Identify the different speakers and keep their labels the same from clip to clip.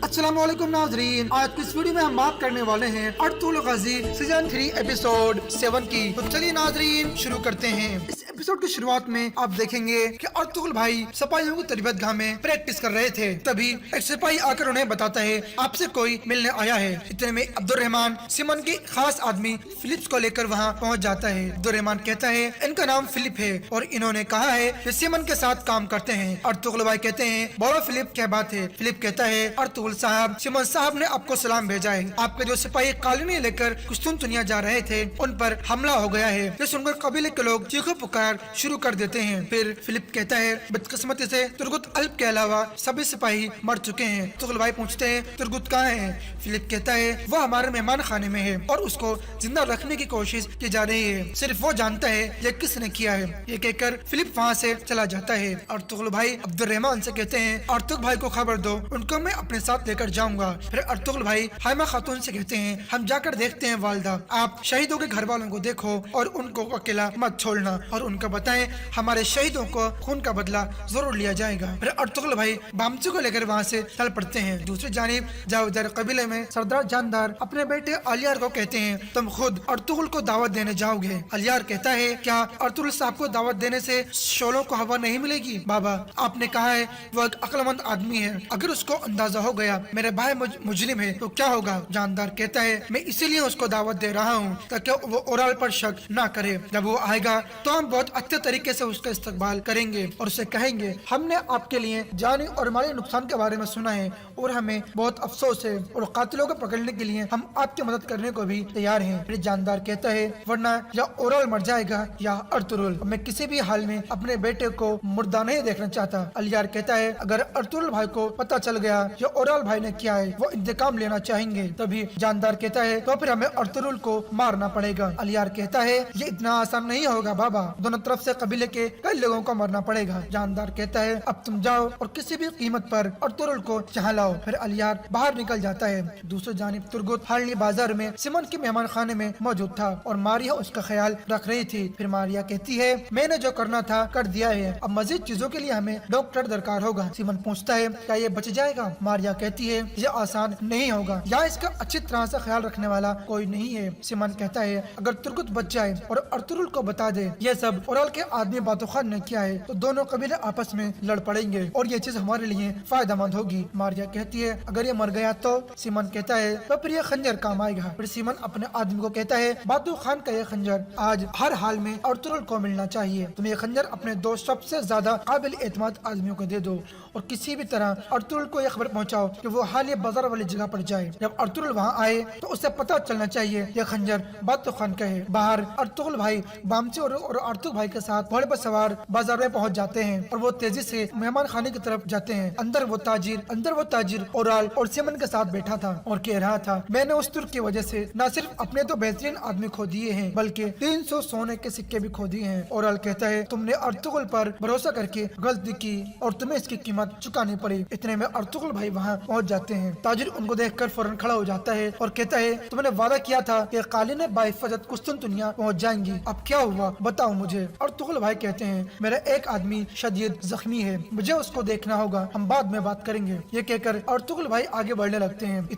Speaker 1: अस्सलामुअलैकुम नाज़रीन, आज की इस वीडियो में हम बात करने वाले हैं अर्तुगरुल गाज़ी सीजन 3 एपिसोड 7 की। तो चलिए नाज़रीन शुरू करते हैं। इस एपिसोड की शुरुआत में आप देखेंगे कि अर्तुगरुल भाई सिपाहियों की तरबियत गाह में प्रैक्टिस कर रहे थे। तभी एक सिपाही आकर उन्हें बताता है आपसे कोई मिलने आया है। इतने में अब्दुर्रहमान सिमन के खास आदमी फिलिप्स को लेकर वहाँ पहुँच जाता है। अब्दुर्रहमान कहता है इनका नाम फिलिप है और इन्होंने कहा है कि सिमन के साथ काम करते हैं। अर्तुगरुल भाई कहते हैं बोलो फिलिप क्या बात है। फिलिप कहता है अर्तुगरुल साहब, सिमन साहब ने आपको सलाम भेजा है। आपके जो सिपाही कालीनी लेकर कुस्तुनतुनिया जा रहे थे उन पर हमला हो गया है। ये सुनकर कबीले के लोग चीखो पुकार शुरू कर देते हैं। फिर फिलिप कहता है बदकिस्मती से तुर्गुत अल्प के अलावा सभी सिपाही मर चुके हैं। अर्तुगरुल भाई पूछते हैं तुर्गुत कहाँ है। फिलिप कहता है वो हमारे मेहमान खाने में है और उसको जिंदा रखने की कोशिश की जा रही है। सिर्फ वो जानता है ये किसने किया है। ये कहकर फिलिप वहाँ से चला जाता है। अर्तुगरुल भाई अब्दुर्रहमान से कहते हैं अर्तुग भाई को खबर दो, उनको मैं अपने साथ लेकर जाऊंगा। फिर अर्तुगरुल भाई हाइमा खातून से कहते हैं हम जाकर देखते हैं वालदा, आप शहीदों के घर वालों को देखो और उनको अकेला मत छोड़ना और उनको बताएं हमारे शहीदों को खून का बदला जरूर लिया जाएगा। फिर अर्तुगरुल भाई बामचू को लेकर वहाँ से चल पड़ते हैं। दूसरी जानिब जावेदर कबीले में सरदार जानदार अपने बेटे अलियार को कहते हैं तुम खुद अर्तुगरुल को दावत देने जाओगे। अलियार कहता है क्या अर्तुगरुल साहब को दावत देने से शोलों को हवा नहीं मिलेगी? बाबा आपने कहा है वो एक अक्लमंद आदमी है, अगर उसको अंदाजा हो गया मेरे भाई मुजरिम है तो क्या होगा? जानदार कहता है मैं इसीलिए उसको दावत दे रहा हूँ ताकि वो ओराल पर शक ना करे। जब वो आएगा तो हम बहुत अच्छे तरीके से उसका इस्तकबाल करेंगे और उसे कहेंगे हमने आपके लिए जानी और माली नुकसान के बारे में सुना है और हमें बहुत अफसोस है और कातिलों को पकड़ने के लिए हम आपकी मदद करने को भी तैयार हैं। फिर जानदार कहता है वरना या ओराल मर जाएगा या अर्तुगरुल, मैं किसी भी हाल में अपने बेटे को मुर्दा नहीं देखना चाहता। अलियार कहता है अगर अर्तुगरुल भाई को पता चल गया या ओराल भाई ने किया है वो इंतकाम लेना चाहेंगे। तभी जानदार कहता है तो फिर हमें अर्तुगरुल को मारना पड़ेगा। अलियार कहता है ये इतना आसान नहीं होगा बाबा, दोनों तरफ से कबीले के कई लोगों को मरना पड़ेगा। जानदार कहता है अब तुम जाओ और किसी भी कीमत पर अर्तुगरुल को यहाँ लाओ। फिर अलियार बाहर निकल जाता है। दूसरी जानिब तुर्गुत हालनी बाजार में सिमन के मेहमान खाने में मौजूद था और मारिया उसका ख्याल रख रही थी। फिर मारिया कहती है मैंने जो करना था कर दिया है, अब मजीद चीजों के लिए हमें डॉक्टर दरकार होगा। सिमन पूछता है क्या ये बच जाएगा? मारिया कहती है ये आसान नहीं होगा, या इसका अच्छी तरह से ख्याल रखने वाला कोई नहीं है। सिमन कहता है अगर तुर्गुत बच जाए और अर्तुगरुल को बता दे ये सब ओराल के आदमी बातोखान ने किया है तो दोनों कबीले आपस में लड़ पड़ेंगे और ये चीज हमारे लिए फायदेमंद होगी। मारिया कहती है अगर ये मर गया तो? सिमन कहता है तो फिर ये खंजर काम आएगा। फिर सिमन अपने आदमी को कहता है बातू खान का ये खंजर आज हर हाल में अर्तुगरुल को मिलना चाहिए, तुम ये खंजर अपने दो सबसे ज्यादा काबिल एतमाद आदमियों को दे दो और किसी भी तरह अर्तुगरुल को यह खबर पहुंचाओ कि वो हालिया बाजार वाली जगह पर जाए। जब अर्तुगरुल वहाँ आए तो उसे पता चलना चाहिए यह खंजर बातू खान का है। बाहर अर्तुगरुल भाई बामचे और अर्तुग भाई के साथ घोड़े पर सवार बाजार में पहुँच जाते हैं और वो तेजी से मेहमान खाने की तरफ जाते हैं। अंदर वो ताजिर ओराल और सिमन के साथ बैठा था और कह रहा था मैंने उस तुर्क की वजह से न सिर्फ अपने दो बेहतरीन आदमी खो दिए हैं बल्कि 300 सोने के सिक्के भी खो दिए हैं। ओराल कहता है तुमने अर्तुगरुल पर भरोसा करके गलती की और तुम्हें इसकी कीमत चुकानी पड़ी। इतने में अर्तुगरुल भाई वहाँ पहुँच जाते हैं। ताजिर उनको देखकर फौरन खड़ा हो जाता है और कहता है तुमने वादा किया था कि कालीने बाहिफाजत कुस्तुनतुनिया पहुँच जाएंगी, अब क्या हुआ बताओ मुझे। अर्तुगरुल भाई कहते हैं मेरा एक आदमी शदीद जख्मी है, मुझे उसको देखना होगा, हम बाद में बात करेंगे। ये कहकर अर्तुगरुल भाई आगे बढ़ने लगते हैं।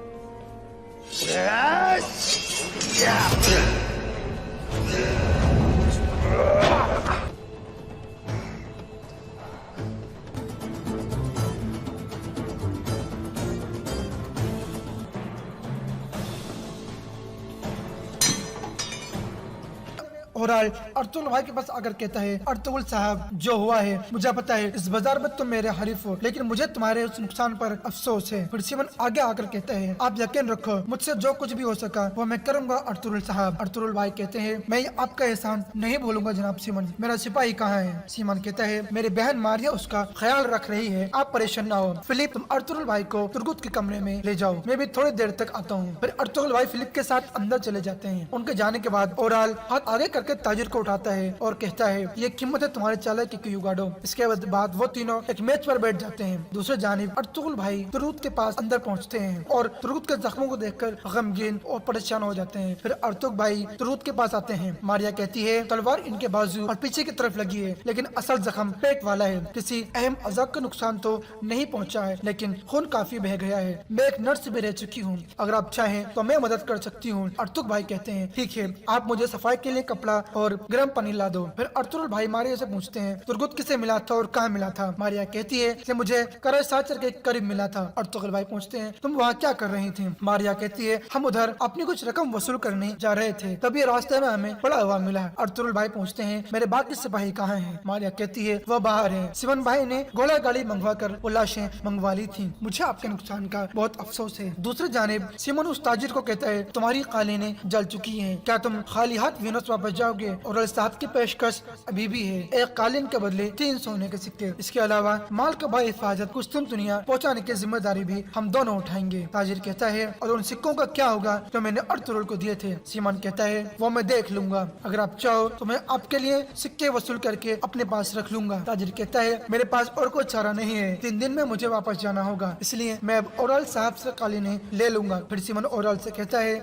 Speaker 1: ओराल अर्तुगरुल भाई के पास आकर कहता है, अर्तुगरुल साहब जो हुआ है मुझे पता है, इस बाजार में तुम मेरे हरीफ हो, लेकिन मुझे तुम्हारे उस नुकसान पर अफसोस है। फिर सीमन आगे आकर कहता है, आप यकीन रखो मुझसे जो कुछ भी हो सका वो मैं करूंगा अर्तुगरुल साहब। अर्तुगरुल भाई कहते हैं, मैं आपका एहसान नहीं भूलूंगा जनाब सीमन। मेरा सिपाही कहाँ है? सीमन कहता है, मेरी बहन मारिया उसका ख्याल रख रही है, आप परेशान ना हो। फिलिप तुम अर्तुगरुल भाई को तुर्गुत के कमरे में ले जाओ, मैं भी थोड़ी देर तक आता हूँ। फिर अर्तुगरुल भाई फिलिप के साथ अंदर चले जाते हैं। उनके जाने के बाद ओराल हाथ आगे करके ताजिर को उठाता है और कहता है, ये कीमत है तुम्हारे चालाकी की युगाड़ो। इसके बाद वो तीनों एक मेज पर बैठ जाते हैं। दूसरे जानिब अर्तुगरुल भाई तुर्गुत के पास अंदर पहुँचते हैं और तुर्गुत के जख्मों को देखकर गमगीन और परेशान हो जाते हैं। फिर अर्तुग भाई तुर्गुत के पास आते हैं। मारिया कहती है, तलवार इनके बाजू और पीछे की तरफ लगी है, लेकिन असल जख्म पेट वाला है। किसी अहम अज़ा का नुकसान तो नहीं पहुंचा है, लेकिन खून काफी बह गया है। मैं एक नर्स भी रह चुकी हूँ, अगर आप चाहें तो मैं मदद कर सकती हूँ। अर्तुग भाई कहते हैं, ठीक है, आप मुझे सफाई के लिए कपड़ा और गर्म पानी ला दो। फिर अर्तुगरुल भाई मारिया से पूछते हैं, तुर्गुत किसे मिला था और कहाँ मिला था? मारिया कहती है कि मुझे करे साचर के करीब मिला था। अर्तुगरुल भाई पूछते हैं, तुम वहाँ क्या कर रही थी? मारिया कहती है, हम उधर अपनी कुछ रकम वसूल करने जा रहे थे, तभी रास्ते में हमें पड़ा हुआ मिला। अर्तुगरुल भाई पूछते हैं, मेरे बाकी सिपाही कहाँ हैं? मारिया कहती है, वो बाहर है। सीमन भाई ने घोड़ा गाड़ी मंगवा कर वो लाशें मंगवा ली थी। मुझे आपके नुकसान का बहुत अफसोस है। दूसरी जानिब सीमन उस ताजिर को कहता है, तुम्हारी कालीनें जल चुकी हैं, क्या तुम खाली हाथ वेनस वापस जाओगे? और साहब की पेशकश अभी भी है, एक कालीन के बदले 3 सोने के सिक्के। इसके अलावा माल का भाई हिफाजत कुस्तुनतुनिया पहुँचाने की जिम्मेदारी भी हम दोनों उठाएंगे। ताजिर कहता है, और उन सिक्कों का क्या होगा जो मैंने अर्तुगरुल को दिए थे? सीमन कहता है, वो मैं देख लूंगा, अगर आप चाहो तो मैं आपके लिए सिक्के वसूल करके अपने पास रख लूंगा। ताजिर कहता है, मेरे पास और कोई चारा नहीं है, 3 दिन में मुझे वापस जाना होगा, इसलिए मैं ओराल साहब से कालीनें ले लूंगा। फिर सीमन ओराल से कहता है,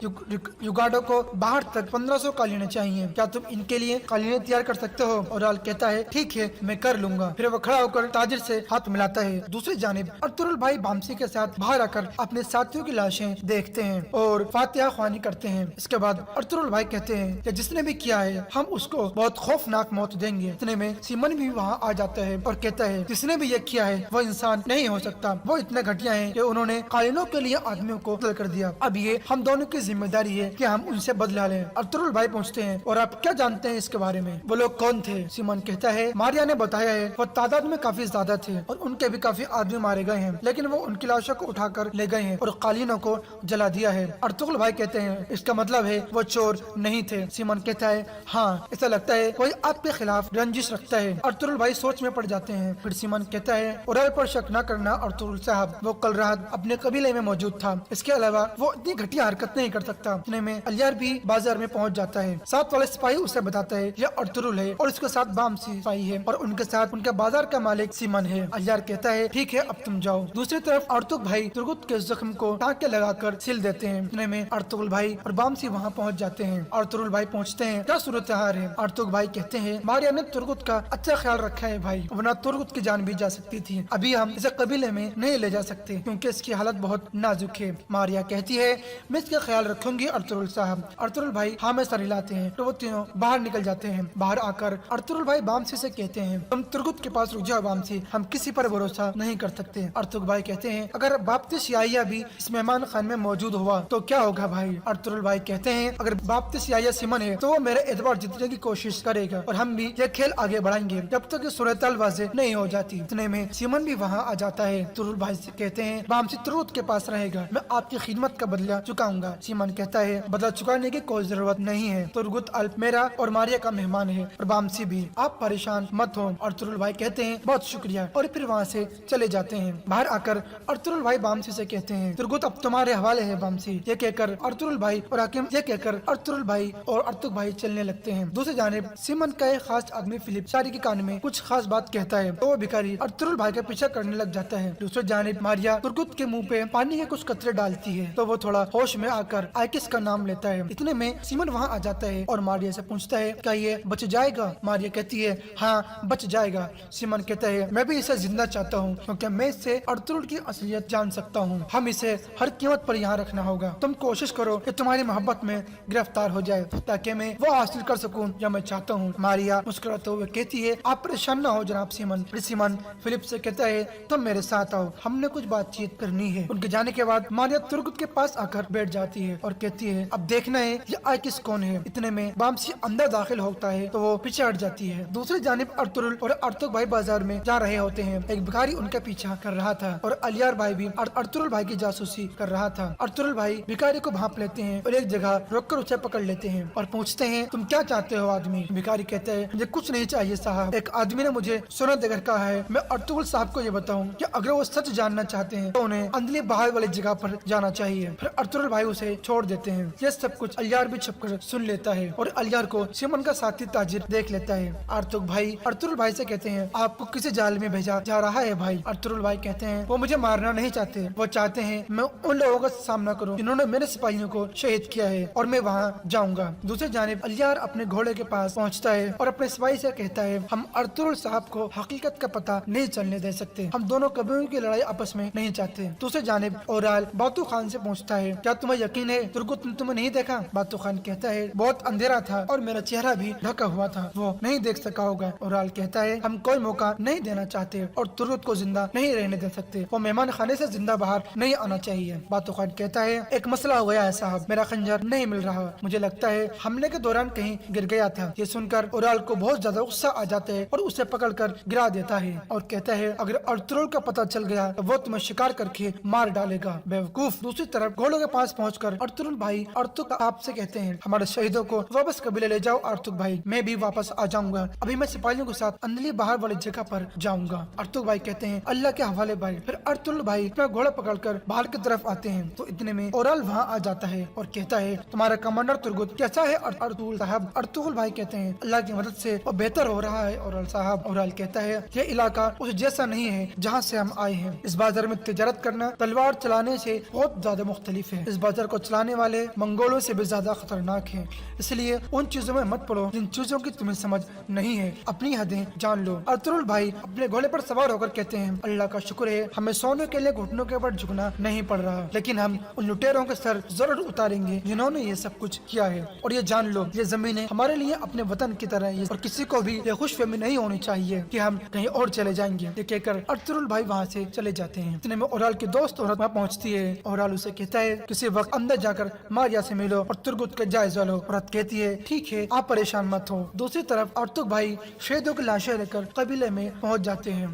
Speaker 1: युगाडो को बाहर तक 1500 कालीनें चाहिए, क्या तुम इनके लिए कालीनें तैयार कर सकते हो? ओराल कहता है, ठीक है, मैं कर लूंगा। फिर वो खड़ा होकर ताजिर से हाथ मिलाता है। दूसरी जानिब अर्तुगरुल भाई बामसी के साथ बाहर आकर अपने साथियों की लाशें देखते हैं और फातिहा ख्वानी करते हैं। इसके बाद अर्तुगरुल भाई कहते हैं कि जिसने भी किया है हम उसको बहुत खौफनाक मौत देंगे। इतने में सीमन भी वहाँ आ जाता है और कहता है, जिसने भी ये किया है वो इंसान नहीं हो सकता, वो इतने घटिया हैं कि उन्होंने कालीनों के लिए आदमियों को कत्ल कर दिया। अब ये हम दोनों की जिम्मेदारी है कि हम उनसे बदला लें। अर्तुगरुल भाई पूछते हैं, और आप क्या जानते हैं इसके बारे में? वो लोग कौन थे? सीमन कहता है, मारिया ने बताया है, वो तादाद में काफी ज्यादा थे और उनके भी काफी आदमी मारे गए हैं, लेकिन वो उनकी लाशों को उठाकर ले गए हैं और कालीनों को जला दिया है। अर्तुगरुल भाई कहते हैं, इसका मतलब है वो चोर नहीं थे। सीमन कहता है, हाँ, ऐसा लगता है कोई आपके खिलाफ रंजिश रखता है। अर्तुगरुल भाई सोच में पड़ जाते हैं। फिर सीमन कहता है, ओराल पर शक न करना अर्तुगरुल साहब, वो कल रात अपने कबीले में मौजूद था, इसके अलावा वो इतनी घटिया हरकत नहीं कर सकता। इतने में अलियार भी बाजार में पहुंच जाता है। साथ वाले सिपाही उसे बताता है, ये अर्तुगरुल है और इसके साथ बामसी सिपाही है और उनके साथ उनके बाजार का मालिक सीमन है। अलियार कहता है, ठीक है, अब तुम जाओ। दूसरी तरफ अर्तुग भाई तुर्गुत के जख्म को टाँके लगाकर सिल देते हैं। इतने में अर्तुगरुल भाई और बामसी वहाँ पहुँच जाते हैं। अर्तुगरुल भाई पहुँचते हैं, क्या सूरत हाल है? अर्तुग भाई कहते हैं, मारिया ने तुर्गुत का अच्छा ख्याल रखा है भाई, वरना तुर्गुत की जान भी जा सकती थी। अभी हम इसे कबीले में नहीं ले जा सकते क्योंकि इसकी हालत बहुत नाजुक है। मारिया कहती है, मैं इसका ख्याल रखूंगी अर्तुगरुल साहब। अर्तुगरुल भाई हाँ में सर हिलाते हैं तो वो तीनों बाहर निकल जाते हैं। बाहर आकर अर्तुगरुल भाई बामसी से कहते हैं, तुम तुर्गुत के पास रुक जाओ बामसी, हम किसी पर भरोसा नहीं कर सकते। अर्तुग भाई कहते हैं, अगर बाप्तिस याहिया भी इस मेहमान खान में मौजूद हुआ तो क्या होगा भाई? अर्तुगरुल भाई कहते हैं, अगर बाप्तिस याहिया सीमन है तो वो मेरे एतबार जीतने की कोशिश करेगा और हम भी ये खेल आगे बढ़ाएंगे जब तक सूरत वाज़ेह नहीं हो जाती। इतने में सीमन भी वहाँ आ जाता है। तुर्गुत भाई से कहते हैं, बामसी तुर्गुत के पास रहेगा, मैं आपकी खिदमत का बदला चुकाऊंगा। सीमन कहता है, बदला चुकाने की कोई जरूरत नहीं है, तुर्गुत अल्प मेरा और मारिया का मेहमान है और बामसी भी, आप परेशान मत हो। अर्तुगरुल भाई कहते हैं, बहुत शुक्रिया, और फिर वहाँ से चले जाते हैं। बाहर आकर अर्तुगरुल भाई बामसी से कहते हैं, तुर्गुत अब तुम्हारे हवाले है बामसी। ये कहकर अर्तुगरुल भाई और हाकिम ये कहकर अर्तुगरुल भाई और अर्तुग भाई चलने लगते हैं। दूसरी जानिब सीमन का एक खास आदमी फिलिप सारी के कान में कुछ खास बात कहता है तो वो भिखारी अर्तुगरुल भाई का पीछा करने लग जाता है। दूसरी जानिब मारिया तुर्गुत के मुंह पे पानी के कुछ कतरे डालती है तो वो थोड़ा होश में आकर आइकिस का नाम लेता है। इतने में सीमन वहाँ आ जाता है और मारिया से पूछता है, क्या ये बच जाएगा? मारिया कहती है, हाँ बच जाएगा। सीमन कहता है, मैं भी इसे जिंदा चाहता हूँ क्योंकि मैं इससे अर्तुगरुल की असलियत जान सकता हूँ, हम इसे हर कीमत पर यहाँ रखना होगा। तुम कोशिश करो कि तुम्हारी मोहब्बत में गिरफ्तार हो जाए ताकि मैं वो हासिल कर सकूँ जो मैं चाहता हूँ। मारिया मुस्कुराते हुए कहती है, आप परेशान न हो जनाब सीमन। सीमन फिलिप से कहता है, तुम मेरे साथ आओ, हमने कुछ बातचीत करनी है। उनके जाने के बाद मारिया तुर्गुत के पास आकर बैठ जाती है और कहती है, अब देखना है ये आइकिस कौन है। इतने में बामसी वापसी अंदर दाखिल होता है तो वो पीछे हट जाती है। दूसरी जानिब अर्तुगरुल और अर्तुग भाई बाजार में जा रहे होते हैं। एक भिखारी उनका पीछा कर रहा था और अलियार भाई भी अर्तुगरुल भाई की जासूसी कर रहा था। अर्तुगरुल भाई भिखारी को भांप लेते हैं और एक जगह रोककर उसे पकड़ लेते हैं और पूछते हैं, तुम क्या चाहते हो आदमी? भिखारी कहता है, मुझे कुछ नहीं चाहिए साहब। एक आदमी ने मुझे सोना देकर कहा है मैं अर्तुगरुल साहब को ये बताऊं कि अगर वो सच जानना चाहते हैं तो उन्हें अंदली बाहर वाली जगह पर जाना चाहिए। फिर अर्तुगरुल भाई उसे छोड़ देते हैं। ये सब कुछ अलियार भी छुपकर सुन लेता है और अलियार को सिमन का साथी ताजिर देख लेता है। अर्तुगरुल भाई से कहते हैं, आपको किसी जाल में भेजा जा रहा है भाई? अर्तुगरुल भाई कहते हैं, वो मुझे मारना नहीं चाहते, वो चाहते हैं मैं उन लोगों का सामना करूं जिन्होंने मेरे सिपाहियों को शहीद किया है और मैं वहां जाऊंगा। दूसरी जानिब अलियार अपने घोड़े के पास पहुंचता है और अपने सिपाही से कहता है, हम अर्तुगरुल साहब को हकीकत का पता नहीं चलने दे सकते, हम दोनों कबीलों की लड़ाई आपस में नहीं चाहते। दूसरी जानिब ओराल बातू खान से पूछता है, क्या तुम्हें यकीन है तुर्गुत ने तुम्हें नहीं देखा? बातू खान कहता है, बहुत अंधेरा था और मेरा चेहरा भी ढका हुआ था, वो नहीं देख सका होगा। ओराल कहता है, हम कोई मौका नहीं देना चाहते और तुर्गुत को जिंदा नहीं रहने दे सकते, वो मेहमान खाने से जिंदा बाहर नहीं आना चाहिए। बातू खान कहता है, एक मसला हो गया है साहब, मेरा खंजर नहीं मिल रहा, मुझे लगता है हमले के दौरान कहीं गिर गया था। ये सुनकर ओराल को बहुत ज्यादा गुस्सा आ जाता है और उसे पकड़कर गिरा देता है और कहता है, अगर अर्तुगरुल का पता चल गया तो वो तुम्हें शिकार करके मार डालेगा, बेवकूफ। दूसरी तरफ घोड़ों के पास पहुंचकर अर्तुगरुल भाई अर्तुग आपसे कहते हैं, हमारे शहीदों को वापस कबीले ले जाओ अर्तुग भाई, मैं भी वापस आ जाऊंगा, अभी मैं सिपाहियों के साथ अंदली बाहर वाली जगह पर जाऊंगा। अर्तुग भाई कहते हैं, अल्लाह के हवाले भाई। फिर अर्तुगरुल भाई अपना घोड़ा पकड़कर बाहर की तरफ आते हैं तो इतने में ओराल वहाँ आ जाता है और कहता है, तुम्हारा कमांडर तुर्गुत कैसा है अर्तुगरुल साहब? अर्तुगरुल भाई कहते हैं, अल्लाह की मदद से वो बेहतर हो रहा है ओराल साहब। ओराल कहता है, ये इलाका उस जैसा नहीं है जहाँ से हम आए हैं, इस बाजार में तिजारत करना तलवार चलाने से बहुत ज्यादा मुख्तलिफ है, इस बाजार को चलाने वाले मंगोलों से भी ज्यादा खतरनाक है, इसलिए उन चीजों में मत पड़ो जिन चीजों की तुम्हें समझ नहीं है, अपनी हदें जान लो। अर्तुगरुल भाई अपने घोड़े पर सवार होकर कहते हैं, अल्लाह का शुक्र है हमें सोने के लिए घुटनों के ऊपर झुकना नहीं पड़ रहा, लेकिन हम उन लुटेरों के सर जरूर उतारेंगे जिन्होंने ये सब कुछ किया है, और ये जान लो ये जमीनें हमारे लिए अपने वतन की तरह है और किसी को भी ये खुशफहमी नहीं होनी चाहिए कि हम कहीं और चले जाएंगे। ये कहकर अर्तुगरुल भाई वहाँ से चले जाते हैं। इतने में ओराल की दोस्त औरत वहाँ पहुँचती है। ओराल उसे कहता है, किसी वक्त अंदर जाकर मारिया से मिलो और तुर्गुत का जायजा लो। औरत कहती है, ठीक है आप परेशान मत हो। दूसरी तरफ अर्तुग भाई शहीदों की लाशें लेकर कबीले में पहुँच जाते हैं।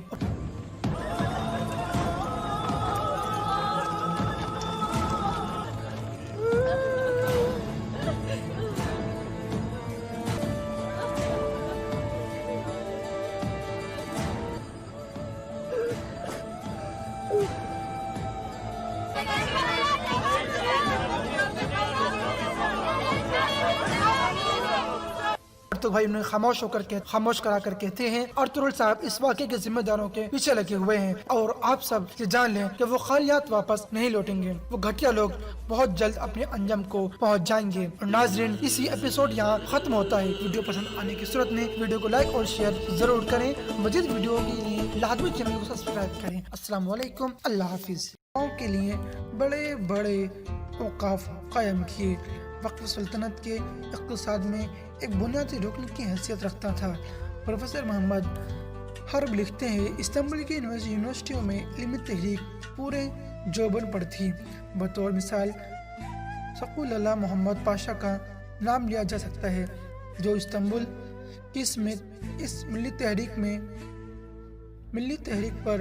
Speaker 1: अर्तुग भाई उन्हें खामोश करा कर कहते हैं, अर्तुगरुल साहब इस वाक़े के जिम्मेदारों के पीछे लगे हुए हैं और आप सब ये जान लें कि वो खालियात वापस नहीं लौटेंगे, वो घटिया लोग बहुत जल्द अपने अंजाम को पहुंच जाएंगे। और नाजरीन इसी एपिसोड यहाँ खत्म होता है। वीडियो पसंद आने की सूरत में वीडियो को लाइक और शेयर जरूर करें। मजीद वीडियो के लिए लाजमी चैनल को सब्सक्राइब करें। अस्सलाम वालेकुम, अल्लाह हाफिज। के लिए बड़े बड़े औकाफ कायम किए, वक्फ सल्तनत के इक़्तिसाद में एक बुनियादी रुकन की हैसियत रखता था। प्रोफेसर मोहम्मद हर्ब लिखते हैं, इस्तांबुल की यूनिवर्सिटियों में इल्मी तहरीक पूरे जोबन पर थी। बतौर मिसाल सक़ुल्लाह मोहम्मद पाशा का नाम लिया जा सकता है, जो इस्तांबुल की इस मिली तहरीक पर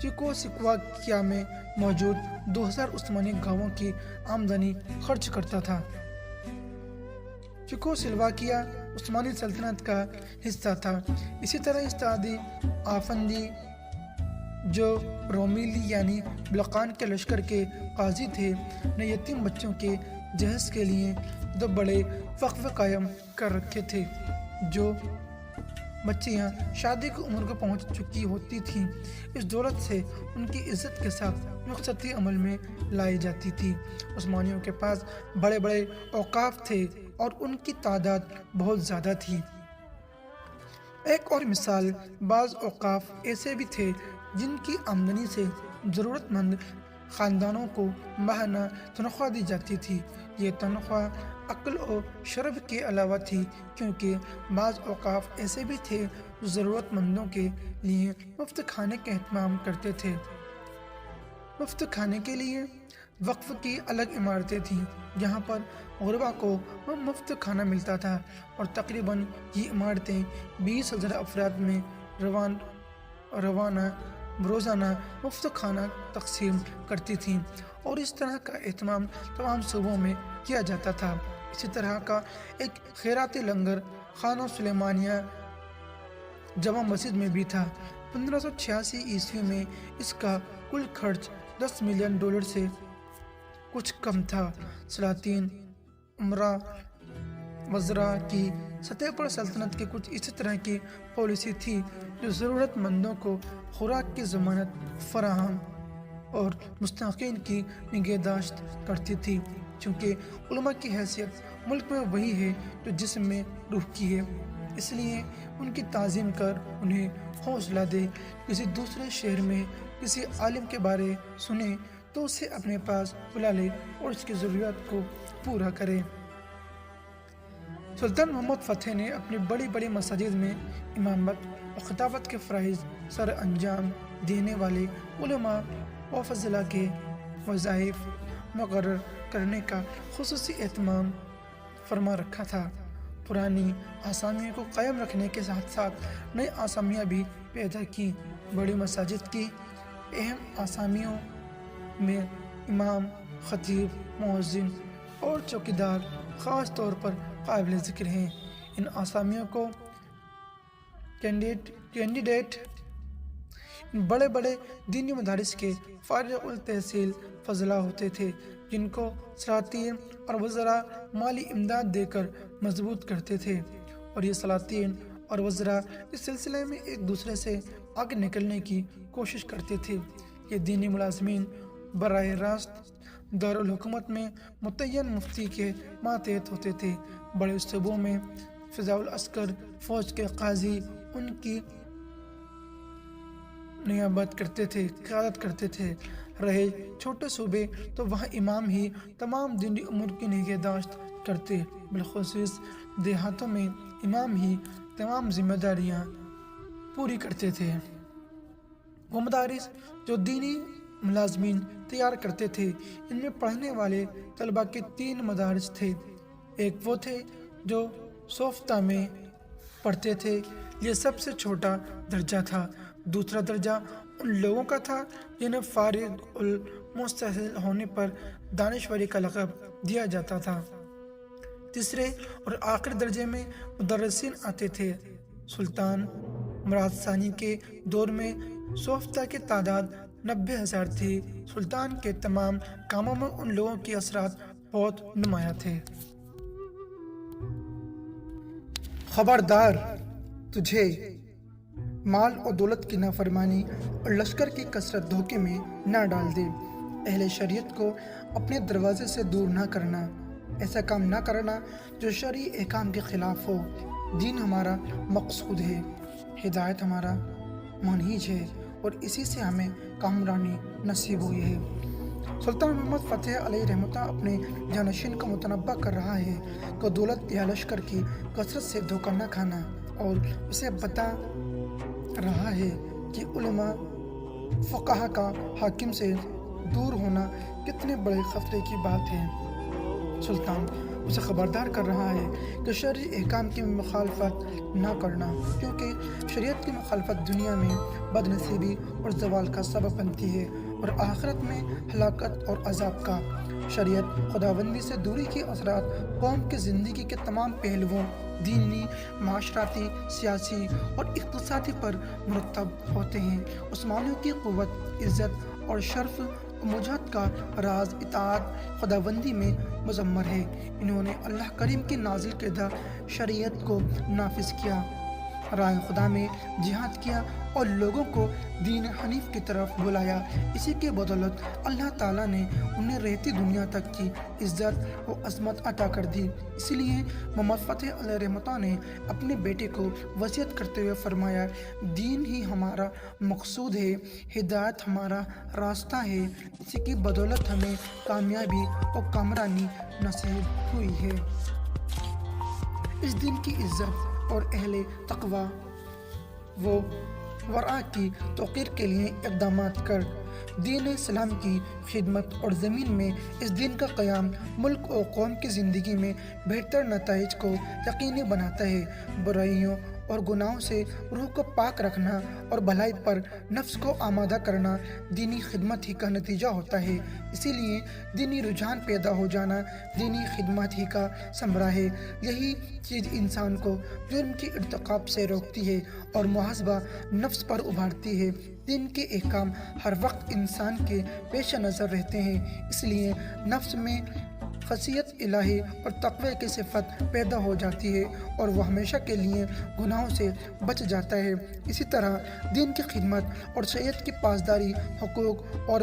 Speaker 1: चेकोस्लोवाकिया में मौजूद 2000 उस्मानी गांवों की आमदनी खर्च करता था। चेकोस्लोवाकिया उस्मानी सल्तनत का हिस्सा था। इसी तरह इस्तादी आफंदी जो रोमिली यानी बलकान के लश्कर के काजी थे, ने यतीम बच्चों के जहेज के लिए 2 बड़े वक्फ कायम कर रखे थे। जो बच्चियाँ शादी की उम्र को पहुँच चुकी होती थीं, इस दौलत से उनकी इज्जत के साथ रुखसती अमल में लाई जाती थी। उस्मानियों के पास बड़े बड़े औकाफ थे और उनकी तादाद बहुत ज़्यादा थी। एक और मिसाल, बाज़ औकाफ ऐसे भी थे जिनकी आमदनी से ज़रूरतमंद ख़ानदानों को माहाना तनख्वाह दी जाती थी। ये तनख्वाह अक्ल और शरफ के अलावा थी, क्योंकि बाज़ औकाफ ऐसे भी थे जो ज़रूरतमंदों के लिए मुफ्त खाने का एहतमाम करते थे। मुफ्त खाने के लिए وقف کی الگ عمارتیں تھیں جہاں پر غربا کو مفت کھانا ملتا تھا، اور تقریباً یہ عمارتیں 20,000 افراد میں روزانہ مفت کھانا تقسیم کرتی تھیں، اور اس طرح کا اہتمام تمام صوبوں میں کیا جاتا تھا۔ اسی طرح کا ایک خیراتی لنگر خانہ سلیمانیہ جامع مسجد میں بھی تھا۔ 1586 عیسوی میں اس کا کل خرچ $10 ملین سے کچھ کم تھا۔ سلاطین، امراء، وزراء کی سطح پر سلطنت کی کچھ اسی طرح کی پالیسی تھی جو ضرورت مندوں کو خوراک کی ضمانت فراہم اور مستحقین کی نگہداشت کرتی تھی، چونکہ علماء کی حیثیت ملک میں وہی ہے جو جسم میں روح کی ہے، اس لیے ان کی تعظیم کر انہیں حوصلہ دے۔ کسی دوسرے شہر میں کسی عالم کے بارے سنے تو اسے اپنے پاس بلا لے اور اس کی ضروریات کو پورا کرے۔ سلطان محمد فتح نے اپنی بڑی بڑی مساجد میں امامت و خطابت کے فرائض سر انجام دینے والے علماء و فضلاء کے وظائف مقرر کرنے کا خصوصی اہتمام فرما رکھا تھا۔ پرانی آسامیوں کو قائم رکھنے کے ساتھ ساتھ نئی آسامیاں بھی پیدا کی۔ بڑی مساجد کی اہم آسامیوں میں امام، خطیب، مؤذن اور چوکیدار خاص طور پر قابل ذکر ہیں۔ ان آسامیوں کو کینڈیڈیٹ بڑے بڑے دینی مدارس کے فارغ التحصیل فضلاء ہوتے تھے، جن کو سلاطین اور وزراء مالی امداد دے کر مضبوط کرتے تھے، اور یہ سلاطین اور وزراء اس سلسلے میں ایک دوسرے سے آگے نکلنے کی کوشش کرتے تھے۔ یہ دینی ملازمین براہ راست دارالحکومت میں متعین مفتی کے ماتحت ہوتے تھے۔ بڑے صوبوں میں فضاء العسکر فوج کے قاضی ان کی نیابت کرتے تھے، قیادت کرتے تھے۔ رہے چھوٹے صوبے تو وہاں امام ہی تمام دینی امور کی نگہداشت کرتے، بالخصوص دیہاتوں میں امام ہی تمام ذمہ داریاں پوری کرتے تھے۔ وہ مدارس جو دینی ملازمین تیار کرتے تھے، ان میں پڑھنے والے طلباء کے 3 مدارس تھے۔ ایک وہ تھے جو صوفتہ میں پڑھتے تھے، یہ سب سے چھوٹا درجہ تھا۔ دوسرا درجہ ان لوگوں کا تھا جنہیں فارغ المستحصل ہونے پر دانشوری کا لقب دیا جاتا تھا۔ تیسرے اور آخری درجے میں مدرسین آتے تھے۔ سلطان مراد ثانی کے دور میں صوفتہ کی تعداد 90,000 تھی۔ سلطان کے تمام کاموں میں ان لوگوں کے اثرات بہت نمایاں تھے۔ خبردار، تجھے مال اور دولت کی نافرمانی اور لشکر کی کثرت دھوکے میں نہ ڈال دے۔ اہل شریعت کو اپنے دروازے سے دور نہ کرنا، ایسا کام نہ کرنا جو شرعی احکام کے خلاف ہو۔ دین ہمارا مقصود ہے، ہدایت ہمارا منہج ہے، اور اسی سے ہمیں کامرانی نصیب ہوئی ہے۔ سلطان محمد فتح علیہ رحمۃ اپنے جانشین کو متنبہ کر رہا ہے کہ دولت یا لشکر کی کثرت سے دھوکہ نہ کھانا، اور اسے بتا رہا ہے کہ علماء فقہا کا حاکم سے دور ہونا کتنے بڑے خطرے کی بات ہے۔ سلطان اسے خبردار کر رہا ہے کہ شرعی احکام کی مخالفت نہ کرنا، کیونکہ شریعت کی مخالفت دنیا میں بد نصیبی اور زوال کا سبب بنتی ہے، اور آخرت میں ہلاکت اور عذاب کا۔ شریعت خداوندی سے دوری کے اثرات قوم کی زندگی کے تمام پہلوؤں، دینی، معاشرتی، سیاسی اور اقتصادی پر مرتب ہوتے ہیں۔ عثمانیوں کی قوت، عزت اور شرف و مجاہد کا راز اطاعت خداوندی میں مضمر ہے۔ انہوں نے اللہ کریم کی نازل کردہ شریعت کو نافذ کیا، راہ خدا میں جہاد کیا اور لوگوں کو دین حنیف کی طرف بلایا۔ اسی کے بدولت اللہ تعالیٰ نے انہیں رہتی دنیا تک کی عزت و عظمت عطا کر دی۔ اس لیے محمد فتح علیہ رحمۃ نے اپنے بیٹے کو وصیت کرتے ہوئے فرمایا، دین ہی ہمارا مقصود ہے، ہدایت ہمارا راستہ ہے، اسی کی بدولت ہمیں کامیابی اور کامرانی نصیب ہوئی ہے۔ اس دین کی عزت اور اہل تقویٰ و ورع کی توقیر کے لیے اقدامات کر۔ دین اسلام کی خدمت اور زمین میں اس دین کا قیام ملک اور قوم کی زندگی میں بہتر نتائج کو یقینی بناتا ہے۔ برائیوں اور گناہوں سے روح کو پاک رکھنا اور بھلائی پر نفس کو آمادہ کرنا دینی خدمت ہی کا نتیجہ ہوتا ہے۔ اسی لیے دینی رجحان پیدا ہو جانا دینی خدمت ہی کا ثمرہ ہے۔ یہی چیز انسان کو جرم کی ارتکاب سے روکتی ہے اور محاسبہ نفس پر ابھارتی ہے۔ دین کے احکام ہر وقت انسان کے پیش نظر رہتے ہیں، اس لیے نفس میں خشیت الہی اور تقوی کی صفت پیدا ہو جاتی ہے اور وہ ہمیشہ کے لیے گناہوں سے بچ جاتا ہے۔ اسی طرح دین کی خدمت اور شریعت کی پاسداری حقوق اور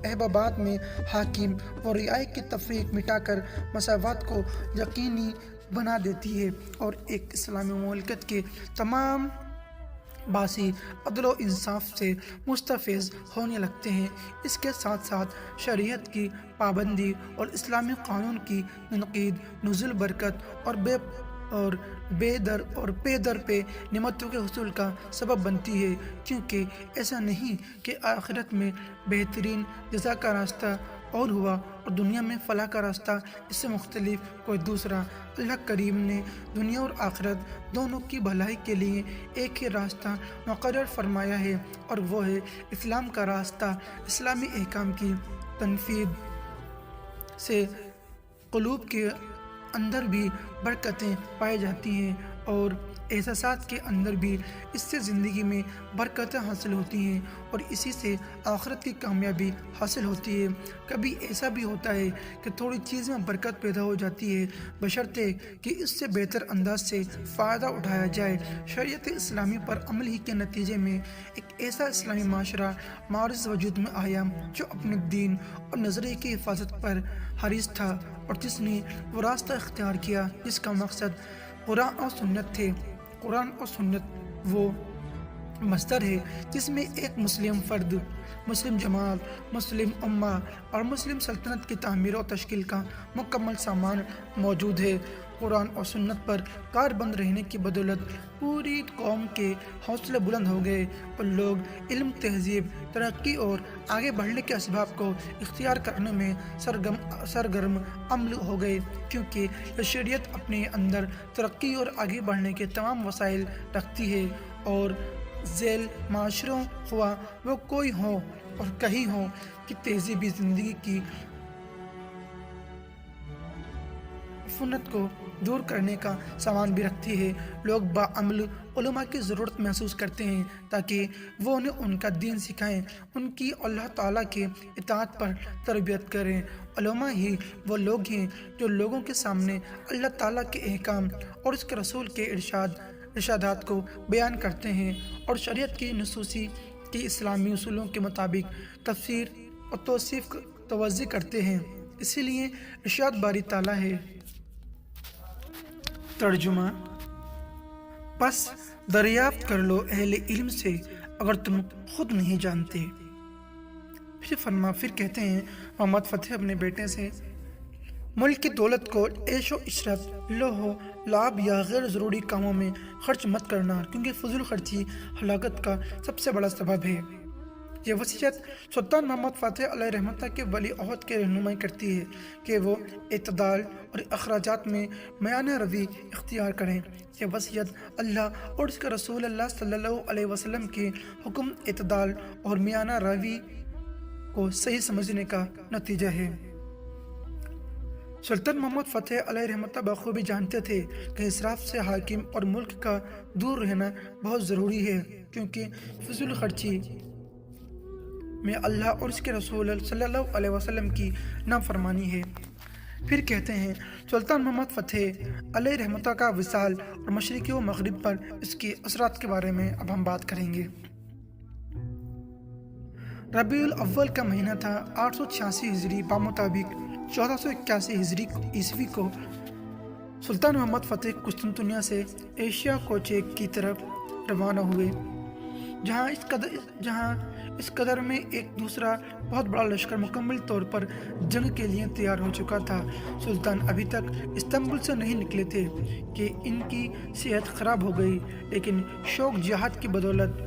Speaker 1: احبابات میں حاکم و رعایا کی تفریق مٹا کر مساوات کو یقینی بنا دیتی ہے اور ایک اسلامی مملکت کے تمام باسی عدل و انصاف سے مستفیض ہونے لگتے ہیں۔ اس کے ساتھ ساتھ شریعت کی پابندی اور اسلامی قانون کی تنقید نزول برکت اور پے در پہ نعمتوں کے حصول کا سبب بنتی ہے، کیونکہ ایسا نہیں کہ آخرت میں بہترین جزا کا راستہ اور ہوا اور دنیا میں فلاح کا راستہ اس سے مختلف کوئی دوسرا۔ اللہ کریم نے دنیا اور آخرت دونوں کی بھلائی کے لیے ایک ہی راستہ مقرر فرمایا ہے اور وہ ہے اسلام کا راستہ۔ اسلامی احکام کی تنفیذ سے قلوب کے اندر بھی برکتیں پائی جاتی ہیں اور احساسات کے اندر بھی، اس سے زندگی میں برکتیں حاصل ہوتی ہیں اور اسی سے آخرت کی کامیابی حاصل ہوتی ہے۔ کبھی ایسا بھی ہوتا ہے کہ تھوڑی چیز میں برکت پیدا ہو جاتی ہے بشرطے کہ اس سے بہتر انداز سے فائدہ اٹھایا جائے۔ شریعت اسلامی پر عمل ہی کے نتیجے میں ایک ایسا اسلامی معاشرہ معرض وجود میں آیا جو اپنے دین اور نظریے کی حفاظت پر حریص تھا اور جس نے وہ راستہ اختیار کیا جس کا مقصد قرآن اور سنت تھے۔ قرآن اور سنت وہ مصدر ہے جس میں ایک مسلم فرد، مسلم جماعت، مسلم امہ اور مسلم سلطنت کی تعمیر و تشکیل کا مکمل سامان موجود ہے۔ قرآن اور سنت پر کاربند رہنے کی بدولت پوری قوم کے حوصلے بلند ہو گئے اور لوگ علم، تہذیب، ترقی اور آگے بڑھنے کے اسباب کو اختیار کرنے میں سرگرم عمل ہو گئے، کیونکہ یہ شریعت اپنے اندر ترقی اور آگے بڑھنے کے تمام وسائل رکھتی ہے اور ذیل معاشروں ہوا وہ کوئی ہو اور کہیں ہو کہ تہذیبی زندگی کی فنت کو دور کرنے کا سامان بھی رکھتی ہے۔ لوگ باعمل علماء کی ضرورت محسوس کرتے ہیں تاکہ وہ انہیں ان کا دین سکھائیں، ان کی اللہ تعالیٰ کے اطاعت پر تربیت کریں۔ علماء ہی وہ لوگ ہیں جو لوگوں کے سامنے اللہ تعالیٰ کے احکام اور اس کے رسول کے ارشادات کو بیان کرتے ہیں اور شریعت کی نصوصی کی اسلامی اصولوں کے مطابق تفسیر اور توضیح کرتے ہیں۔ اسی لیے ارشاد باری تعالیٰ ہے۔ ترجمہ: پس دریافت کر لو اہل علم سے اگر تم خود نہیں جانتے۔ پھر کہتے ہیں محمد فتح اپنے بیٹے سے، ملک کی دولت کو عیش و عشرت، لوح و لعب یا غیر ضروری کاموں میں خرچ مت کرنا، کیونکہ فضول خرچی ہلاکت کا سب سے بڑا سبب ہے۔ یہ وصیت سلطان محمد فتح علیہ رحمتہ کے ولی عہد کی رہنمائی کرتی ہے کہ وہ اعتدال اور اخراجات میں میانہ روی اختیار کریں۔ یہ وصیت اللہ اور اس کے رسول اللہ صلی اللہ علیہ وسلم کے حکم اعتدال اور میانہ روی کو صحیح سمجھنے کا نتیجہ ہے۔ سلطان محمد فتح علیہ رحمتہ بخوبی جانتے تھے کہ اسراف سے حاکم اور ملک کا دور رہنا بہت ضروری ہے، کیونکہ فضول خرچی میں اللہ اور اس کے رسول صلی اللہ علیہ وسلم کی نافرمانی ہے۔ پھر کہتے ہیں سلطان محمد فتح علیہ رحمتہ کا وصال اور مشرق و مغرب پر اس کے اثرات کے بارے میں اب ہم بات کریں گے۔ ربیع الاول کا مہینہ تھا 886 ہجری بمطابق 1481 ہجری عیسوی کو سلطان محمد فتح قسطنطنیہ سے ایشیا کوچیک کی طرف روانہ ہوئے، جہاں اس قدر میں ایک دوسرا بہت بڑا لشکر مکمل طور پر جنگ کے لیے تیار ہو چکا تھا۔ سلطان ابھی تک استنبول سے نہیں نکلے تھے کہ ان کی صحت خراب ہو گئی، لیکن شوق جہاد کی بدولت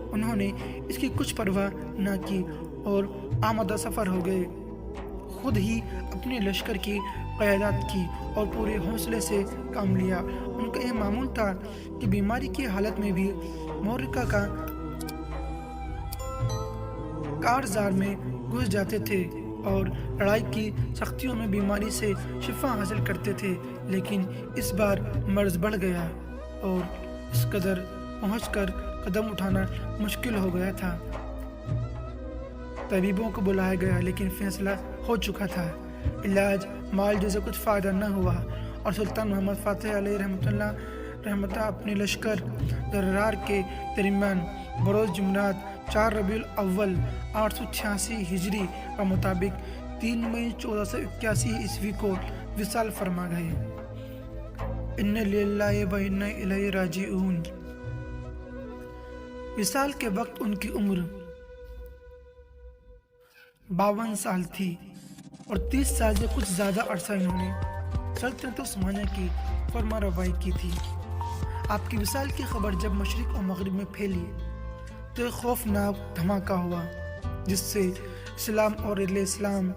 Speaker 1: انہوں نے اس کی کچھ پرواہ نہ کی اور آمدہ سفر ہو گئے۔ خود ہی اپنے لشکر کی قیادت کی اور پورے حوصلے سے کام لیا۔ ان کا یہ معمول تھا کہ بیماری کی حالت میں بھی مورکہ کا کارزار میں گھس جاتے تھے اور لڑائی کی سختیوں میں بیماری سے شفا حاصل کرتے تھے، لیکن اس بار مرض بڑھ گیا اور اس قدر پہنچ کر قدم اٹھانا مشکل ہو گیا تھا۔ طبیبوں کو بلایا گیا لیکن فیصلہ ہو چکا تھا۔ علاج مال جیسے کچھ فائدہ نہ ہوا اور سلطان محمد فاتح علیہ رحمتہ اپنے لشکر درار کے درمیان بروز جمعرات 4 ربیع الاول 886 ہجری کا مطابق 3 مئی 1481 عیسوی کو وصال فرما گئے۔ ان للہ و انا الیہ راجعون۔ وصال کے وقت ان کی عمر 52 سال تھی اور 30 سال سے کچھ زیادہ عرصہ انہوں نے سلطنت عثمانیہ کی فرما روائی کی تھی۔ آپ کی وصال کی خبر جب مشرق اور مغرب میں پھیلی تو ایک خوفناک دھماکہ ہوا جس سے اسلام اور اہل اسلام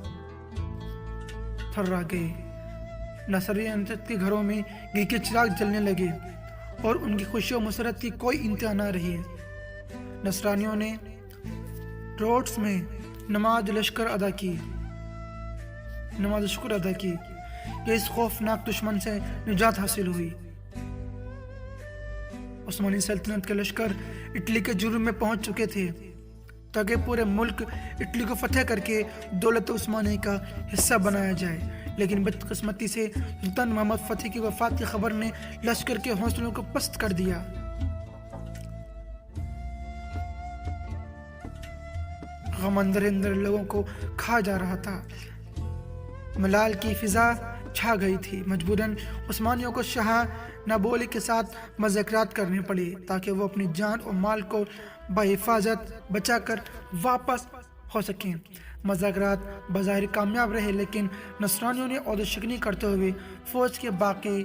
Speaker 1: تھرا گئے۔ نصرانیت کے گھروں میں گھی کے چراغ جلنے لگے اور ان کی خوشی و مسرت کی کوئی انتہا نہ رہی۔ نصرانیوں نے روڈس میں نماز شکر ادا کی کہ اس خوفناک دشمن سے نجات حاصل ہوئی۔ عثمانی سلطنت کے لشکر اٹلی کے جنوب میں پہنچ چکے تھے تاکہ پورے ملک اٹلی کو فتح کر کے دولت عثمانی کا حصہ بنایا جائے، لیکن بدقسمتی سے سلطان محمد فتح کی وفات کی خبر نے لشکر کے حوصلوں کو پست کر دیا۔ غم اندر اندر لوگوں کو کھا جا رہا تھا۔ ملال کی فضا چھا گئی تھی۔ مجبوراً عثمانیوں کو شاہ نابولی کے ساتھ مذاکرات کرنے پڑے تاکہ وہ اپنی جان اور مال کو بحفاظت بچا کر واپس ہو سکیں۔ مذاکرات بظاہر کامیاب رہے لیکن نصرانیوں نے عہدہ شکنی کرتے ہوئے فوج کے باقی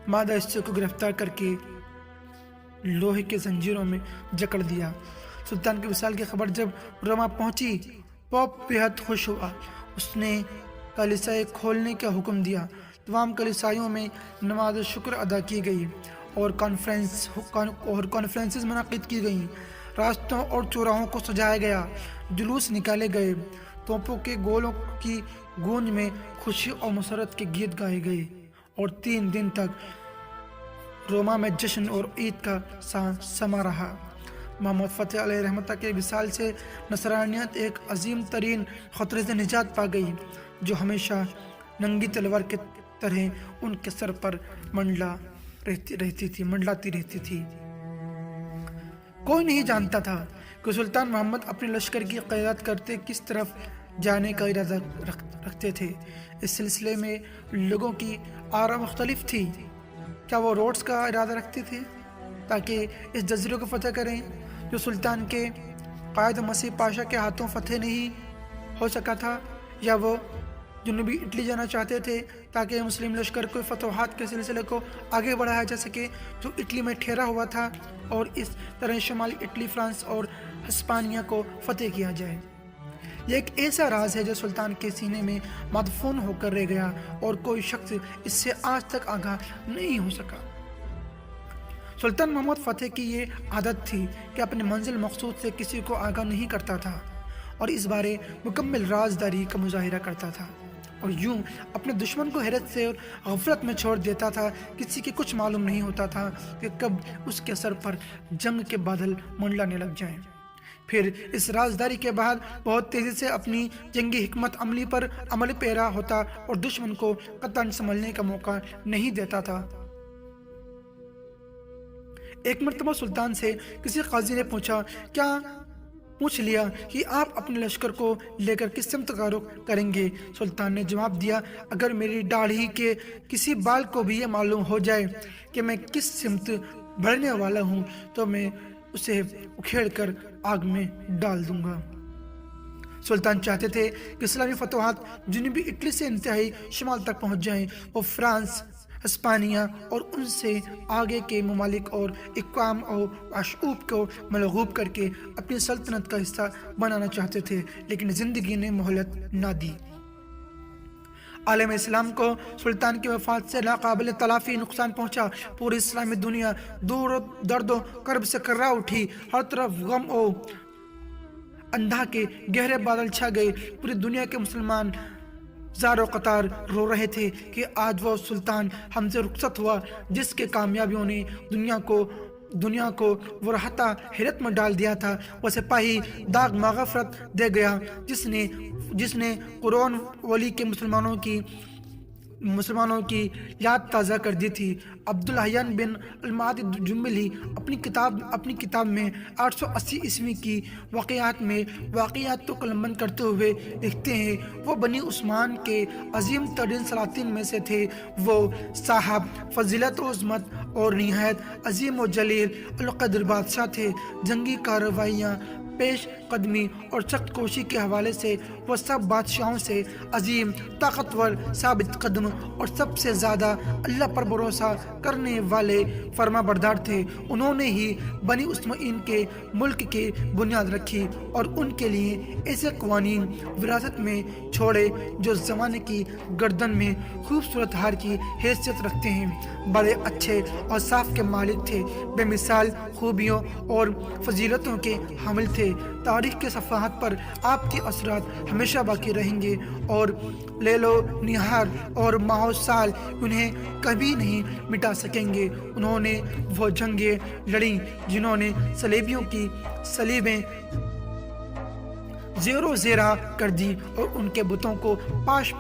Speaker 1: مادہ حصے کو گرفتار کر کے لوہے کے زنجیروں میں جکڑ دیا۔ سلطان کی وصال کی خبر جب روما پہنچی، پوپ بے حد خوش ہوا۔ اس نے کلیسائیں کھولنے کا حکم دیا۔ تمام کلیسائیوں میں نماز شکر ادا کی گئی اور کانفرنسز منعقد کی گئیں۔ راستوں اور چوراہوں کو سجایا گیا، جلوس نکالے گئے، توپوں کے گولوں کی گونج میں خوشی اور مسرت کے گیت گائے گئے اور 3 دن تک روما میں جشن اور عید کا سما رہا۔ محمد فتح علیہ رحمتہ کے وصال سے نصرانیت ایک عظیم ترین خطرے سے نجات پا گئی جو ہمیشہ ننگی تلوار کے طرح ان کے سر پر منڈلاتی رہتی تھی۔ کوئی نہیں جانتا تھا کہ سلطان محمد اپنے لشکر کی قیادت کرتے کس طرف جانے کا ارادہ رکھتے تھے۔ اس سلسلے میں لوگوں کی آرا مختلف تھی۔ کیا وہ روڈس کا ارادہ رکھتے تھے تاکہ اس جزیرے کو فتح کریں جو سلطان کے قائد مسیح پاشا کے ہاتھوں فتح نہیں ہو سکا تھا، یا وہ جنوبی اٹلی جانا چاہتے تھے تاکہ مسلم لشکر کو فتوحات کے سلسلے کو آگے بڑھایا جا سکے جو اٹلی میں ٹھہرا ہوا تھا، اور اس طرح شمالی اٹلی، فرانس اور ہسپانیہ کو فتح کیا جائے۔ یہ ایک ایسا راز ہے جو سلطان کے سینے میں مدفون ہو کر رہ گیا اور کوئی شخص اس سے آج تک آگاہ نہیں ہو سکا۔ سلطان محمد فتح کی یہ عادت تھی کہ اپنے منزل مقصود سے کسی کو آگاہ نہیں کرتا تھا اور اس بارے مکمل رازداری کا مظاہرہ کرتا تھا، اور یوں اپنے دشمن کو حیرت سے اور غفلت میں چھوڑ دیتا تھا۔ کسی کی کچھ معلوم نہیں ہوتا تھا کہ کب اس کے سر پر جنگ کے بادل منڈلانے لگ جائیں۔ پھر اس رازداری کے بعد بہت تیزی سے اپنی جنگی حکمت عملی پر عمل پیرا ہوتا اور دشمن کو قطعاً سنبھلنے کا موقع نہیں دیتا تھا۔ ایک مرتبہ سلطان سے کسی قاضی نے پوچھ لیا کہ آپ اپنے لشکر کو لے کر کس سمت کا رخ کریں گے؟ سلطان نے جواب دیا، اگر میری داڑھی کے کسی بال کو بھی یہ معلوم ہو جائے کہ میں کس سمت بڑھنے والا ہوں تو میں اسے اکھیڑ کر آگ میں ڈال دوں گا۔ سلطان چاہتے تھے کہ اسلامی فتوحات جنوبی اٹلی سے انتہائی شمال تک پہنچ جائیں۔ وہ فرانس، اسپانیہ اور ان سے آگے کے ممالک اور اقوام اور شعوب کو ملغوب کر کے اپنی سلطنت کا حصہ بنانا چاہتے تھے، لیکن زندگی نے مہلت نہ دی۔ عالم اسلام کو سلطان کی وفات سے ناقابل تلافی نقصان پہنچا۔ پوری اسلامی دنیا درد و کرب سے کرا اٹھی، ہر طرف غم و اندھا کے گہرے بادل چھا گئے۔ پوری دنیا کے مسلمان زار و قطار رو رہے تھے کہ آج وہ سلطان ہم سے رخصت ہوا جس کے کامیابیوں نے دنیا کو وہ رہتا حیرت میں ڈال دیا تھا۔ وہ سپاہی داغ مغفرت دے گیا جس نے قرون ولی کے مسلمانوں کی یاد تازہ کر دی تھی۔ عبدالحیان بن المعد جملی اپنی کتاب میں 880 عیسوی کی واقعات کو قلمبند کرتے ہوئے لکھتے ہیں، وہ بنی عثمان کے عظیم ترین سلاطین میں سے تھے۔ وہ صاحب فضیلت و عظمت اور نہایت عظیم و جلیل القدر بادشاہ تھے۔ جنگی کارروائیاں، پیش قدمی اور سخت کوشی کے حوالے سے وہ سب بادشاہوں سے عظیم، طاقتور، ثابت قدم اور سب سے زیادہ اللہ پر بھروسہ کرنے والے فرما بردار تھے۔ انہوں نے ہی بنی اسماعیل کے ملک کی بنیاد رکھی اور ان کے لیے ایسے قوانین وراثت میں چھوڑے جو زمانے کی گردن میں خوبصورت ہار کی حیثیت رکھتے ہیں۔ بڑے اچھے اور صاف کے مالک تھے، بے مثال خوبیوں اور فضیلتوں کے حامل تھے۔ تاریخ کے صفحات پر آپ کے اثرات ہمیشہ باقی رہیں گے اور لیل و نہار اور ماہ و سال انہیں کبھی نہیں مٹا سکیں گے۔ انہوں نے وہ جنگیں لڑیں جنہوں نے صلیبیوں کی صلیبیں زیر و زیرہ کر دی اور ان کے بتوں کو پاش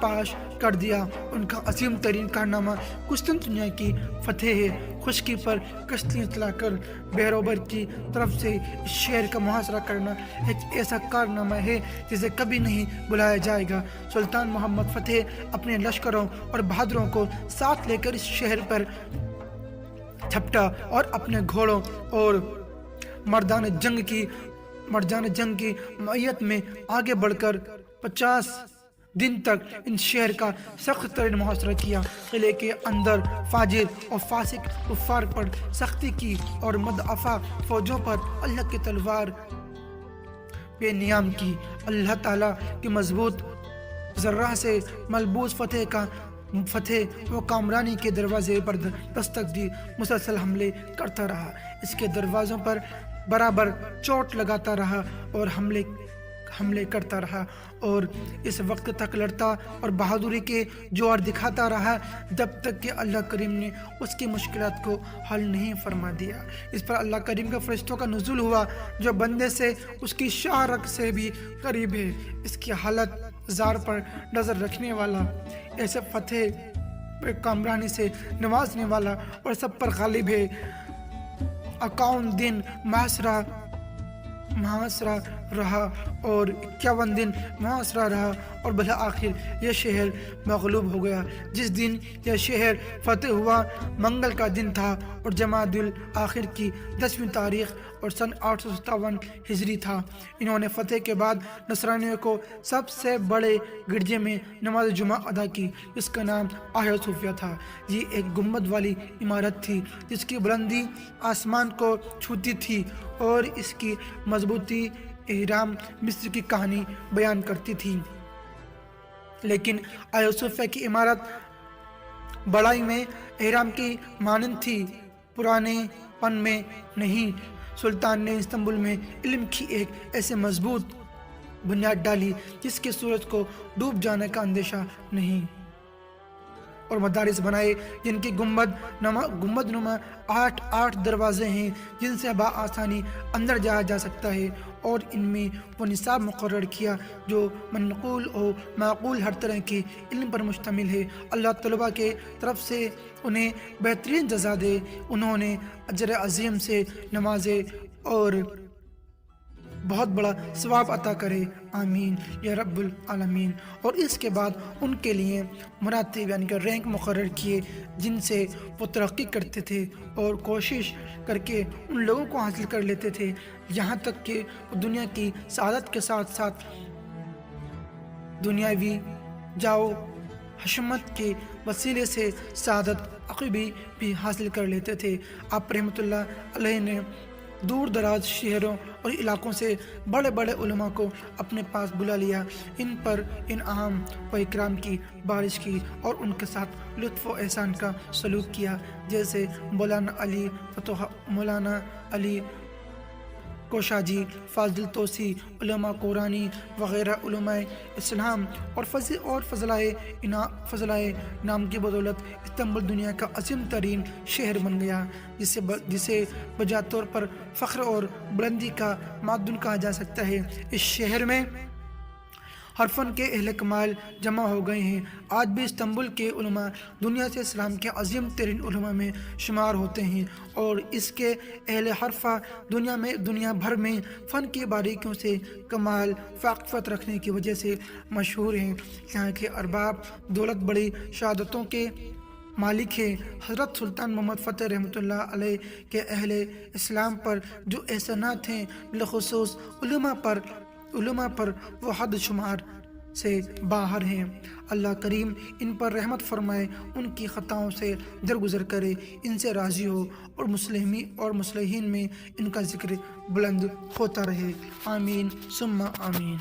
Speaker 1: کر دیا۔ ان کا عظیم ترین کارنامہ قسطنطنیہ کی فتح ہے۔ خشکی پر کشتیاں چلا کر بحروبر کی طرف سے اس شہر کا محاصرہ کرنا ایک ایسا کارنامہ ہے جسے کبھی نہیں بلایا جائے گا۔ سلطان محمد فتح اپنے لشکروں اور بہادروں کو ساتھ لے کر اس شہر پر جھپٹا اور اپنے گھوڑوں اور مردان جنگ کی معیت میں آگے بڑھ کر 50 دن تک ان شہر کا سخت ترین محاصرہ کیا۔ قلعے کے اندر فاجر اور فاسق کفار پر سختی کی اور مضعفہ فوجوں پر اللہ کی تلوار بے نیام کی۔ اللہ تعالیٰ کی مضبوط ذرہ سے ملبوس فتح و کامرانی کے دروازے پر دستک دی، مسلسل حملے کرتا رہا، اس کے دروازوں پر برابر چوٹ لگاتا رہا اور حملے کرتا رہا اور اس وقت تک لڑتا اور بہادری کے جوہر دکھاتا رہا جب تک کہ اللہ کریم نے اس کی مشکلات کو حل نہیں فرما دیا۔ اس پر اللہ کریم کے فرشتوں کا نزول ہوا جو بندے سے اس کی شاہرگ سے بھی قریب ہے، اس کی حالت زار پر نظر رکھنے والا، ایسے فتح کامرانی سے نوازنے والا اور سب پر غالب ہے۔ 51 دن محاصرہ رہا اور 51 دن محاصرہ رہا اور بالآخر یہ شہر مغلوب ہو گیا۔ جس دن یہ شہر فتح ہوا منگل کا دن تھا اور جمادی الاخر کی 10ویں تاریخ اور سن 857 ہجری تھا۔ انہوں نے فتح کے بعد نصرانیوں کو سب سے بڑے گرجے میں نماز جمعہ ادا کی جس کا نام آیا صوفیہ تھا۔ یہ ایک گنبد والی عمارت تھی جس کی بلندی آسمان کو چھوتی تھی اور اس کی مضبوطی اہرام مصر کی کہانی بیان کرتی تھی، لیکن آیا صوفیہ کی عمارت بڑائی میں اہرام کی مانند تھی، پرانے پن میں نہیں۔ سلطان نے استنبول میں علم کی ایک ایسے مضبوط بنیاد ڈالی جس کے سورج کو ڈوب جانے کا اندیشہ نہیں، اور مدارس بنائے جن کی گنبد نما 8 دروازے ہیں جن سے بآسانی اندر جایا جا سکتا ہے، اور ان میں وہ نصاب مقرر کیا جو منقول و معقول ہر طرح کے علم پر مشتمل ہے۔ اللہ طلباء کے طرف سے انہیں بہترین جزا دے، انہوں نے اجر عظیم سے نوازے اور بہت بڑا ثواب عطا کرے، آمین یا رب العالمین۔ اور اس کے بعد ان کے لیے مراتب یعنی کہ رینک مقرر کیے جن سے وہ ترقی کرتے تھے اور کوشش کر کے ان لوگوں کو حاصل کر لیتے تھے، یہاں تک کہ دنیا کی سعادت کے ساتھ ساتھ دنیاوی جاؤ حشمت کے وسیلے سے سعادت عقبی بھی حاصل کر لیتے تھے۔ آپ رحمۃ اللہ علیہ نے دور دراز شہروں اور علاقوں سے بڑے بڑے علماء کو اپنے پاس بلا لیا، ان پر انعام و اکرام کی بارش کی اور ان کے ساتھ لطف و احسان کا سلوک کیا، جیسے مولانا علی فتوح، مولانا علی کوشاجی، فاضل توسی، علماء قرآنی وغیرہ علماء اسلام اور فضلائے نام کی بدولت استنبول دنیا کا عظیم ترین شہر بن گیا، جسے بجا طور پر فخر اور بلندی کا معدن کہا جا سکتا ہے۔ اس شہر میں ہر فن کے اہل کمال جمع ہو گئے ہیں۔ آج بھی استنبول کے علماء دنیا سے اسلام کے عظیم ترین علماء میں شمار ہوتے ہیں، اور اس کے اہل حرفہ دنیا بھر میں فن کی باریکیوں سے کمال واقفیت رکھنے کی وجہ سے مشہور ہیں۔ یہاں کے ارباب دولت بڑی شہادتوں کے مالک ہیں۔ حضرت سلطان محمد فتح رحمۃ اللہ علیہ کے اہل اسلام پر جو احسانات ہیں، بالخصوص علماء پر وہ حد شمار سے باہر ہیں۔ اللہ کریم ان پر رحمت فرمائے، ان کی خطاؤں سے درگزر کرے، ان سے راضی ہو، اور مصلحین میں ان کا ذکر بلند ہوتا رہے۔ آمین ثم آمین۔